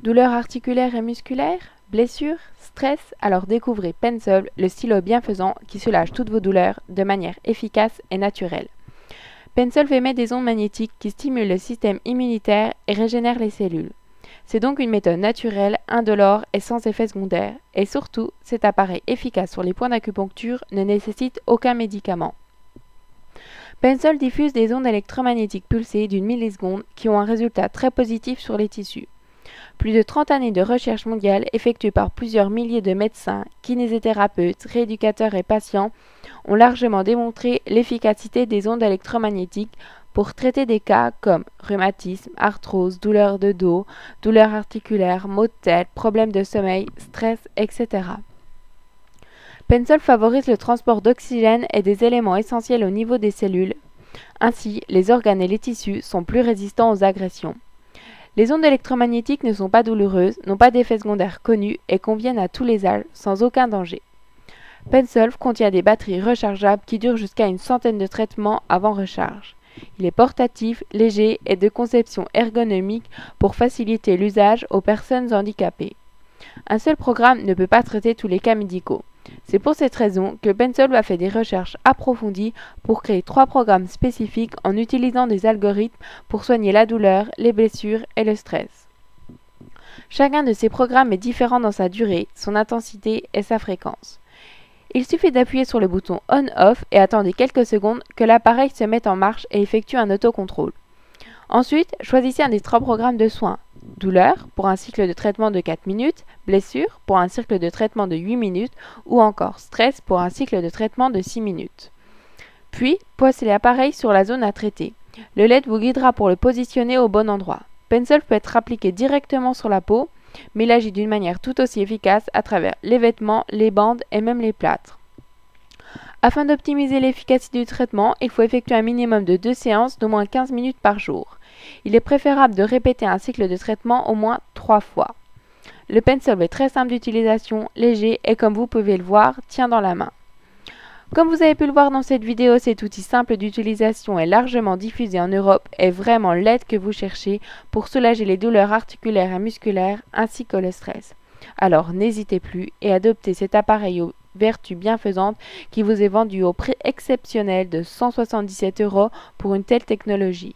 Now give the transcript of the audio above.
Douleurs articulaires et musculaires? Blessures? Stress? Alors découvrez Pensolve, le stylo bienfaisant qui soulage toutes vos douleurs de manière efficace et naturelle. Pensolve émet des ondes magnétiques qui stimulent le système immunitaire et régénèrent les cellules. C'est donc une méthode naturelle, indolore et sans effet secondaire. Et surtout, cet appareil efficace sur les points d'acupuncture ne nécessite aucun médicament. Pensolve diffuse des ondes électromagnétiques pulsées d'une milliseconde qui ont un résultat très positif sur les tissus. Plus de 30 années de recherche mondiale effectuées par plusieurs milliers de médecins, kinésithérapeutes, rééducateurs et patients ont largement démontré l'efficacité des ondes électromagnétiques pour traiter des cas comme rhumatisme, arthrose, douleurs de dos, douleurs articulaires, maux de tête, problèmes de sommeil, stress, etc. Pensolve favorise le transport d'oxygène et des éléments essentiels au niveau des cellules. Ainsi, les organes et les tissus sont plus résistants aux agressions. Les ondes électromagnétiques ne sont pas douloureuses, n'ont pas d'effets secondaires connus et conviennent à tous les âges, sans aucun danger. Pensolve contient des batteries rechargeables qui durent jusqu'à une centaine de traitements avant recharge. Il est portatif, léger et de conception ergonomique pour faciliter l'usage aux personnes handicapées. Un seul programme ne peut pas traiter tous les cas médicaux. C'est pour cette raison que Pensolve a fait des recherches approfondies pour créer 3 programmes spécifiques en utilisant des algorithmes pour soigner la douleur, les blessures et le stress. Chacun de ces programmes est différent dans sa durée, son intensité et sa fréquence. Il suffit d'appuyer sur le bouton On/Off et attendre quelques secondes que l'appareil se mette en marche et effectue un autocontrôle. Ensuite, choisissez un des 3 programmes de soins. Douleur pour un cycle de traitement de 4 minutes, blessure pour un cycle de traitement de 8 minutes ou encore stress pour un cycle de traitement de 6 minutes. Puis, posez l'appareil sur la zone à traiter. Le LED vous guidera pour le positionner au bon endroit. Pensolve peut être appliqué directement sur la peau, mais il agit d'une manière tout aussi efficace à travers les vêtements, les bandes et même les plâtres. Afin d'optimiser l'efficacité du traitement, il faut effectuer un minimum de 2 séances d'au moins 15 minutes par jour. Il est préférable de répéter un cycle de traitement au moins 3 fois. Le Pensolve est très simple d'utilisation, léger et comme vous pouvez le voir, tient dans la main. Comme vous avez pu le voir dans cette vidéo, cet outil simple d'utilisation est largement diffusé en Europe et vraiment l'aide que vous cherchez pour soulager les douleurs articulaires et musculaires ainsi que le stress. Alors n'hésitez plus et adoptez cet appareil aux vertus bienfaisantes qui vous est vendu au prix exceptionnel de 177 € pour une telle technologie.